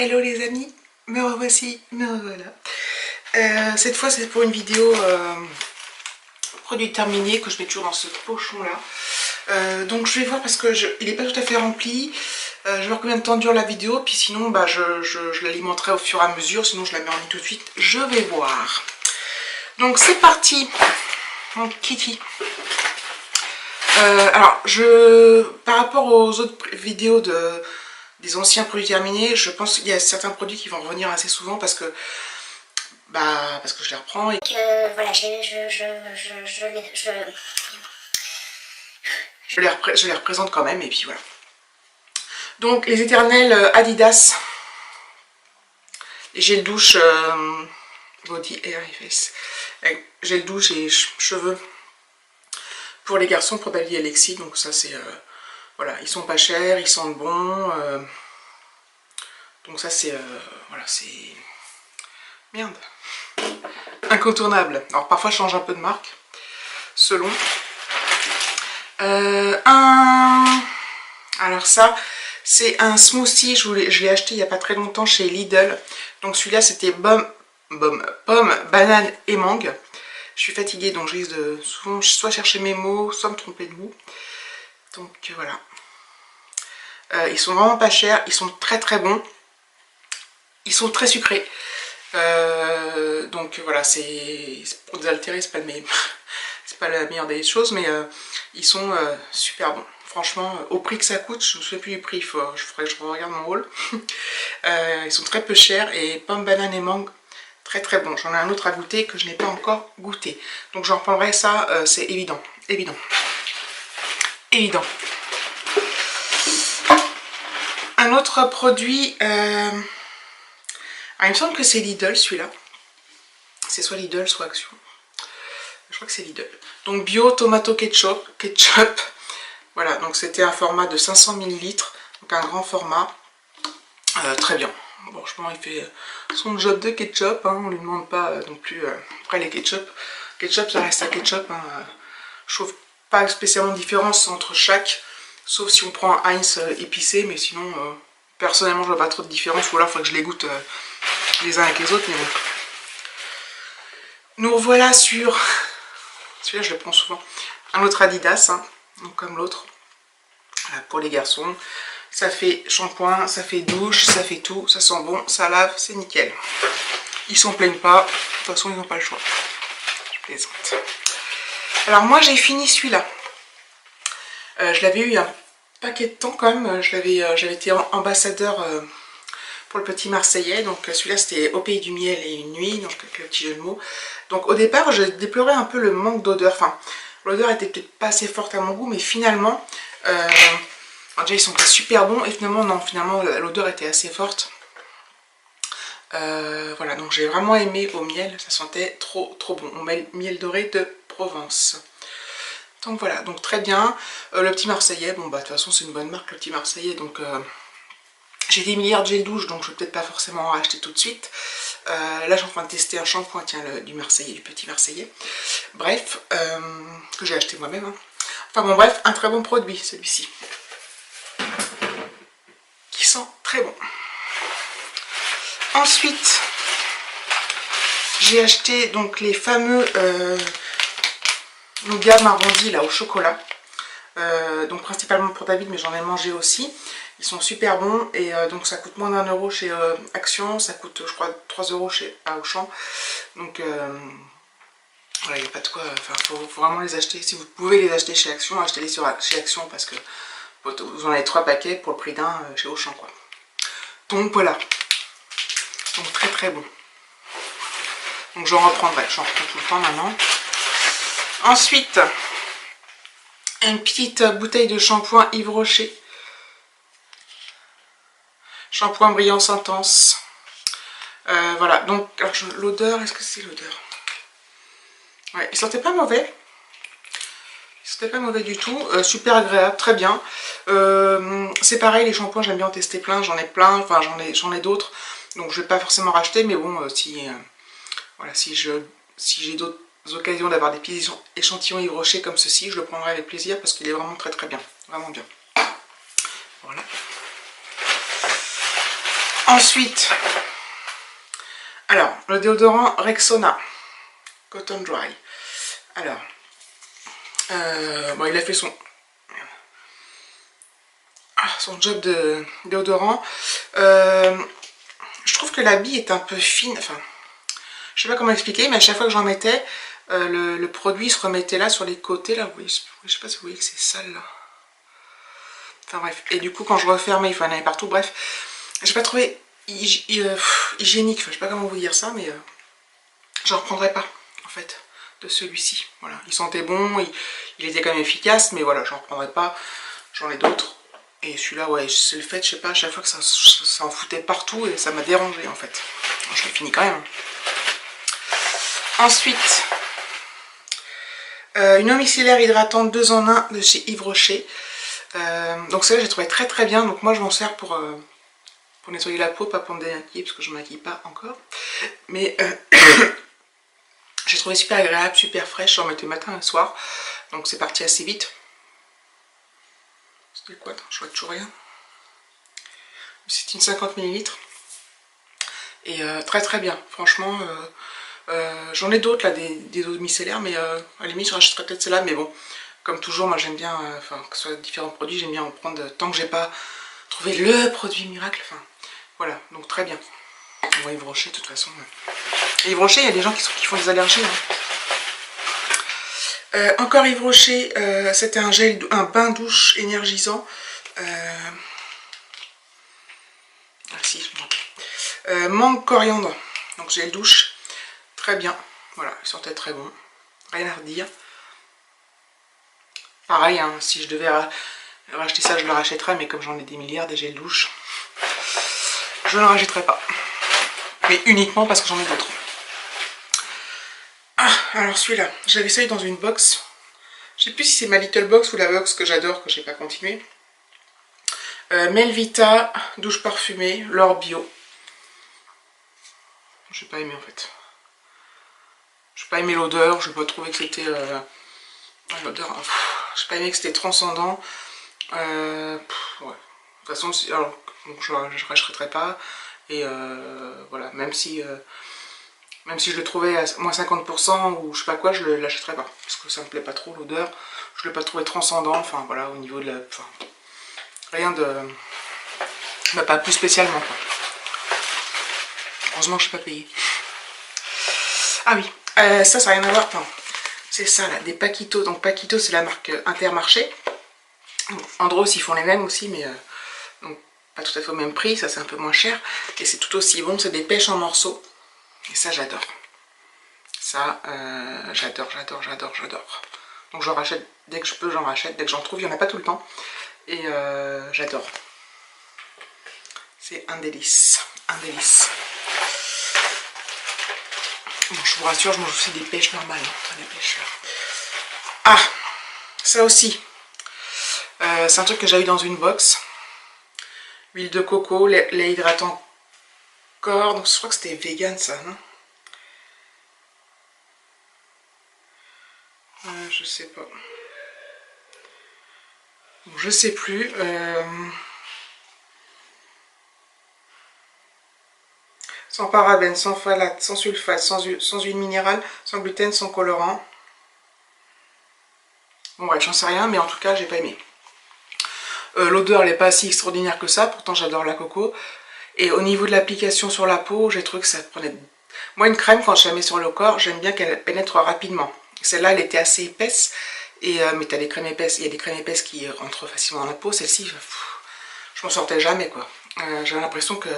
Hello les amis, me revoici, me revoilà. Cette fois c'est pour une vidéo produit terminé que je mets toujours dans ce pochon là. Donc je vais voir parce que il n'est pas tout à fait rempli. Je vais voir combien de temps dure la vidéo, puis sinon bah, je l'alimenterai au fur et à mesure, sinon je la mets en ligne tout de suite. Je vais voir. Donc c'est parti, mon Kitty. Alors par rapport aux autres vidéos des anciens produits terminés, je pense qu'il y a certains produits qui vont revenir assez souvent parce que je les reprends et que voilà, je les représente quand même, et puis voilà. Donc les éternels Adidas, les gels douche Body Hair et Face, gel douche et cheveux pour les garçons, pour David et Alexis. Donc ça c'est voilà, ils sont pas chers, ils sentent bon, donc ça c'est voilà, c'est merde, incontournable. Alors parfois je change un peu de marque selon. Alors ça c'est un smoothie, je l'ai acheté il n'y a pas très longtemps chez Lidl. Donc celui-là c'était pomme, banane et mangue. Je suis fatiguée donc je risque de souvent soit chercher mes mots, soit me tromper de mots. Donc voilà. Ils sont vraiment pas chers, ils sont très très bons. Ils sont très sucrés. Donc voilà, c'est pour désaltérer, c'est pas la meilleure des choses, mais ils sont super bons. Franchement, au prix que ça coûte, je ne me souviens plus du prix, il faudrait que je regarde mon haul. Ils sont très peu chers, et pomme, banane et mangue, très très bon. J'en ai un autre à goûter que je n'ai pas encore goûté. Donc j'en reprendrai ça, c'est évident. Évident. Évident. Un autre produit, alors il me semble que c'est Lidl celui-là. C'est soit Lidl, soit Action. Je crois que c'est Lidl. Donc bio tomato ketchup. Voilà, donc c'était un format de 500 ml, donc un grand format. Très bien. Bon, je pense qu'il fait son job de ketchup, hein, on ne lui demande pas non plus. Après les ketchup, ça reste un ketchup. Hein, je trouve pas spécialement de différence entre chaque, sauf si on prend un Heinz épicé, mais sinon, personnellement, je vois pas trop de différence, ou alors il faut que je les goûte les uns avec les autres, mais bon. Nous revoilà sur, celui-là je le prends souvent, un autre Adidas, hein, donc comme l'autre, voilà, pour les garçons. Ça fait shampoing, ça fait douche, ça fait tout, ça sent bon, ça lave, c'est nickel. Ils s'en plaignent pas, de toute façon ils n'ont pas le choix. Je plaisante. Alors moi j'ai fini celui-là. Je l'avais eu il y a un paquet de temps quand même, j'avais été ambassadeur pour le petit Marseillais, donc celui-là c'était Au pays du miel et une nuit, donc avec le petit jeu de mots. Donc au départ je déplorais un peu le manque d'odeur, enfin l'odeur était peut-être pas assez forte à mon goût, mais finalement, déjà ils sont pas super bons, et finalement non, finalement l'odeur était assez forte. Voilà, donc j'ai vraiment aimé au miel, ça sentait trop bon, au miel doré de Provence. Donc voilà, donc très bien. Le petit Marseillais, bon bah de toute façon c'est une bonne marque le petit Marseillais, donc j'ai des milliards de gel douche, donc je vais peut-être pas forcément en racheter tout de suite. Là je suis en train de tester un shampoing, tiens, du Marseillais, du petit Marseillais. Bref, que j'ai acheté moi-même. Hein. Enfin bon bref, un très bon produit celui-ci. Qui sent très bon. Ensuite, j'ai acheté donc les fameux nougat arrondis là au chocolat. Donc principalement pour David, mais j'en ai mangé aussi. Ils sont super bons, et donc ça coûte moins d'1 € chez Action, ça coûte je crois 3 € chez Auchan. Donc voilà, il n'y a pas de quoi, enfin faut vraiment les acheter. Si vous pouvez les acheter chez Action, achetez-les chez Action, parce que vous en avez 3 paquets pour le prix d'un chez Auchan quoi. Donc voilà, donc très très bon. Donc j'en reprendrai, j'en reprends tout le temps maintenant. Ensuite, une petite bouteille de shampoing Yves Rocher. Shampoing brillance intense. Voilà, donc l'odeur, est-ce que c'est l'odeur? Ouais, il sentait pas mauvais. Il sentait pas mauvais du tout. Super agréable, très bien. C'est pareil, les shampoings, j'aime bien en tester plein. J'en ai plein, enfin j'en ai d'autres. Donc je vais pas forcément racheter, mais bon, voilà, si j'ai d'autres occasions d'avoir des petits échantillons Yves Rocher comme ceci, je le prendrai avec plaisir parce qu'il est vraiment très très bien. Vraiment bien. Voilà. Ensuite, alors, le déodorant Rexona Cotton Dry. Alors, bon, il a fait son job de déodorant. Je trouve que la bille est un peu fine. Enfin, je sais pas comment expliquer, mais à chaque fois que j'en mettais, le produit se remettait là sur les côtés. Là, vous voyez, je sais pas si vous voyez que c'est sale là. Enfin bref, et du coup quand je refermais, il fallait aller partout. Bref, j'ai pas trouvé hygiénique. Enfin, je sais pas comment vous dire ça, mais j'en reprendrai pas en fait de celui-ci. Voilà, il sentait bon, il était quand même efficace, mais voilà, j'en reprendrai pas. J'en ai d'autres. Et celui-là, ouais, c'est le fait, je sais pas, à chaque fois que ça en foutait partout et ça m'a dérangé en fait. Alors, je l'ai fini quand même. Ensuite, une eau micellaire hydratante 2 en 1 de chez Yves Rocher. Donc celle-là, j'ai trouvé très très bien. Donc moi, je m'en sers pour nettoyer la peau, pas pour me démaquiller, parce que je ne me maquille pas encore. Mais j'ai trouvé super agréable, super fraîche. J'en mettais matin et soir. Donc c'est parti assez vite. C'était quoi? Attends, je vois toujours rien. C'est une 50 ml. Et très très bien. Franchement, j'en ai d'autres là, des eaux micellaires, mais à la limite, je rachèterai peut-être celle-là. Mais bon, comme toujours, moi j'aime bien, que ce soit différents produits, j'aime bien en prendre tant que j'ai pas trouvé le produit miracle. Enfin, voilà, donc très bien. On va Yves Rocher de toute façon. Yves Rocher, il y a des gens qui font des allergies. Hein. Encore Yves Rocher, c'était un bain douche énergisant. Ah si, je me rappelle. Mangue coriandre, donc gel douche, très bien. Voilà, il sentait très bon. Rien à redire. Pareil, hein, si je devais racheter ça, je le rachèterais, mais comme j'en ai des milliards des gels douche, je ne le rachèterai pas. Mais uniquement parce que j'en ai d'autres. Ah, alors celui-là, j'avais ça dans une box. Je sais plus si c'est ma Little Box ou la box que j'adore, que j'ai pas continué. Melvita, douche parfumée, l'or bio. J'ai pas aimé en fait. J'ai pas aimé l'odeur, j'ai pas trouvé que c'était... l'odeur, j'ai pas aimé que c'était transcendant. Ouais. De toute façon, alors, donc je rachèterai pas. Et voilà, même si je le trouvais à moins 50% ou je sais pas quoi, je l'achèterais pas. Parce que ça me plaît pas trop l'odeur. Je l'ai pas trouvé transcendant. Enfin voilà, au niveau de la... Enfin, rien de... Bah, pas plus spécialement quoi. Heureusement que je suis pas payée. Ah oui, ça n'a rien à voir. Enfin, c'est ça là, des Paquito. Donc Paquito c'est la marque Intermarché. Andros ils font les mêmes aussi, mais donc, pas tout à fait au même prix, ça c'est un peu moins cher. Et c'est tout aussi bon, c'est des pêches en morceaux. Et ça j'adore. Ça, j'adore. Donc j'en rachète dès que je peux, j'en rachète. Dès que j'en trouve, il n'y en a pas tout le temps. Et j'adore. C'est un délice. Un délice. Bon, je vous rassure, je mange aussi des pêches normales. Hein, des pêches. Ah, ça aussi. C'est un truc que j'ai eu dans une box. Huile de coco, lait hydratant corps. Donc je crois que c'était vegan ça, non? Je sais pas. Bon, je sais plus. Sans parabènes, sans phtalates, sans sulfate, sans huile minérale, sans gluten, sans colorant. Bon ouais, j'en sais rien, mais en tout cas, j'ai pas aimé. L'odeur, elle n'est pas si extraordinaire que ça, pourtant j'adore la coco. Et au niveau de l'application sur la peau, j'ai trouvé que ça prenait... Moi, une crème, quand je la mets sur le corps, j'aime bien qu'elle pénètre rapidement. Celle-là, elle était assez épaisse, et, mais t'as des crèmes épaisses, il y a des crèmes épaisses qui rentrent facilement dans la peau. Celle-ci, je m'en sortais jamais, quoi. J'avais l'impression que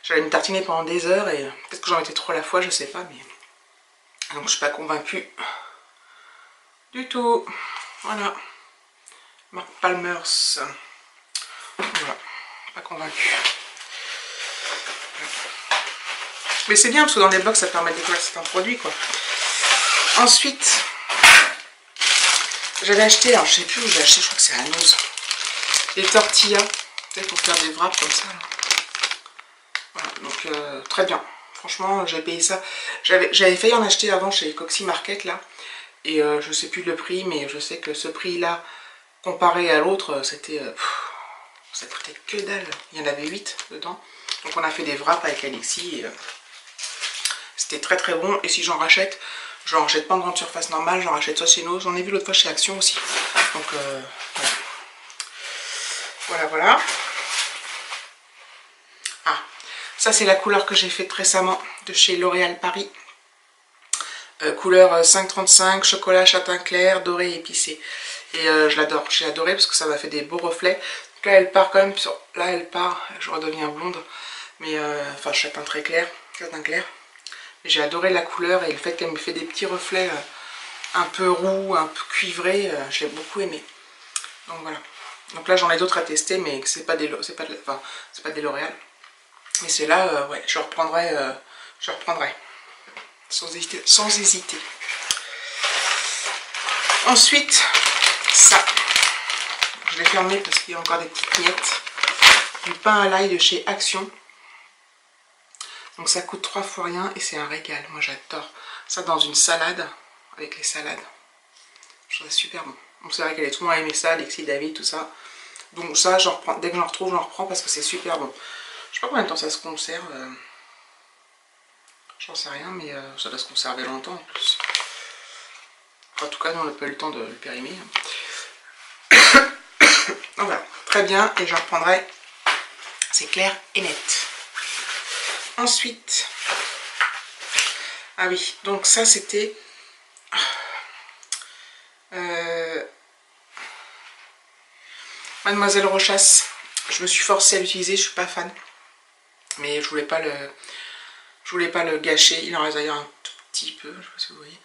j'allais me tartiner pendant des heures, et peut-être que j'en mettais trop à la fois, je sais pas, mais... Donc, je suis pas convaincue du tout. Voilà. Marc Palmers. Voilà. Pas convaincue. Mais c'est bien parce que dans les box ça permet de découvrir certains produits quoi. Ensuite, j'avais acheté, alors je sais plus où j'ai acheté, je crois que c'est à Nose, des tortillas, peut-être pour faire des wraps comme ça. Là. Voilà, donc très bien. Franchement, j'ai payé ça. J'avais failli en acheter avant chez Coxy Market là. Et je sais plus le prix, mais je sais que ce prix là, comparé à l'autre, c'était... ça coûtait que dalle. Il y en avait 8 dedans. Donc on a fait des wraps avec Alexis et c'était très très bon. Et si j'en rachète pas en grande surface normale, j'en rachète soit chez nous, j'en ai vu l'autre fois chez Action aussi. Donc voilà. Ah, ça c'est la couleur que j'ai faite récemment de chez L'Oréal Paris. Couleur 535, chocolat châtain clair, doré épicé. Et je l'adore, j'ai adoré parce que ça m'a fait des beaux reflets. Donc là elle part quand même sur... Là elle part, je redeviens blonde. Mais enfin châtain très clair, châtain clair. J'ai adoré la couleur et le fait qu'elle me fait des petits reflets un peu roux, un peu cuivrés, j'ai beaucoup aimé. Donc voilà. Donc là j'en ai d'autres à tester, mais c'est pas des L'Oréal. Mais c'est là, ouais, je reprendrai. Sans hésiter. Ensuite, ça. Je vais fermer parce qu'il y a encore des petites miettes. Du pain à l'ail de chez Action. Donc ça coûte 3 fois rien et c'est un régal. Moi j'adore ça dans une salade, avec les salades. Je trouve ça super bon. Donc c'est vrai qu'elle est tout le monde a aimé ça, Alexis, David, tout ça. Donc ça, j'en reprends. Dès que j'en retrouve, j'en reprends parce que c'est super bon. Je sais pas combien de temps ça se conserve. J'en sais rien, mais ça doit se conserver longtemps en plus. En tout cas, nous on n'a pas eu le temps de le périmer. Donc voilà, très bien, et je reprendrai. C'est clair et net. Ensuite, ah oui, donc ça c'était Mademoiselle Rochas. Je me suis forcée à l'utiliser, je suis pas fan, mais je voulais pas le gâcher. Il en reste d'ailleurs un tout petit peu, je sais pas si vous voyez.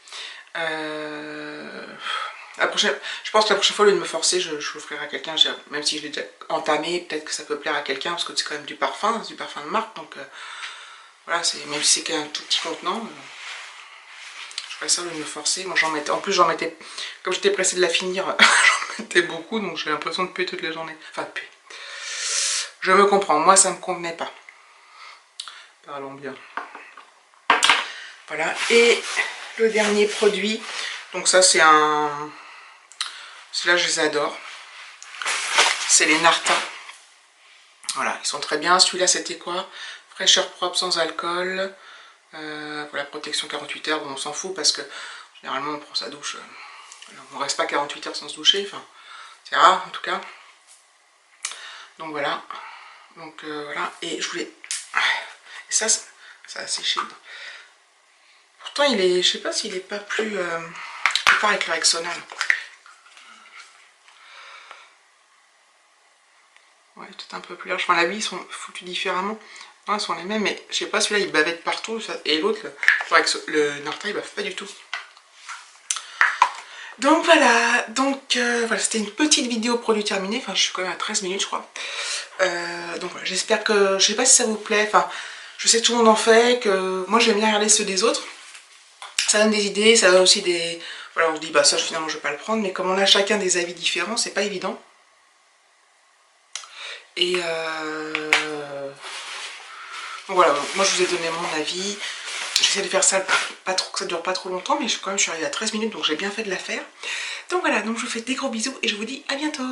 Je pense que la prochaine fois, au lieu de me forcer, je l'offrirai à quelqu'un, même si je l'ai déjà entamé, peut-être que ça peut plaire à quelqu'un, parce que c'est quand même du parfum de marque, donc voilà, même si c'est qu'un tout petit contenant, je ferais ça au lieu de me forcer. Moi j'en mettais, en plus j'en mettais, comme j'étais pressée de la finir, j'en mettais beaucoup, donc j'ai l'impression de puer toute la journée. Enfin, de puer. Je me comprends, moi ça me convenait pas. Parlons bien. Voilà, et le dernier produit, donc ça c'est un... Ceux-là je les adore. C'est les Narta. Voilà, ils sont très bien. Celui-là c'était quoi? Fraîcheur propre sans alcool. Voilà, protection 48 heures, bon, on s'en fout parce que généralement on prend sa douche. On ne reste pas 48 heures sans se doucher, enfin c'est rare en tout cas. Donc voilà. Donc voilà, et je voulais... Et ça a séché. Pourtant il est, je sais pas s'il est pas plus... plus pareil que le Rexona. Ouais, peut-être un peu plus large. Enfin, la vie, ils sont foutus différemment. Non, ils sont les mêmes, mais je sais pas, celui-là, il bavette partout. Et l'autre, le Narta, il bave pas du tout. Donc voilà, voilà, c'était une petite vidéo produit terminé. Enfin, je suis quand même à 13 minutes, je crois. Donc voilà, j'espère que... Je sais pas si ça vous plaît. Enfin, je sais que tout le monde en fait, que moi, j'aime bien regarder ceux des autres. Ça donne des idées, ça donne aussi des... Voilà, on se dit, bah ça, finalement, je vais pas le prendre. Mais comme on a chacun des avis différents, c'est pas évident. Et donc voilà, moi je vous ai donné mon avis. J'essaie de faire ça, pas trop, que ça dure pas trop longtemps, mais quand même je suis arrivée à 13 minutes, donc j'ai bien fait de la faire. Donc voilà, donc je vous fais des gros bisous et je vous dis à bientôt.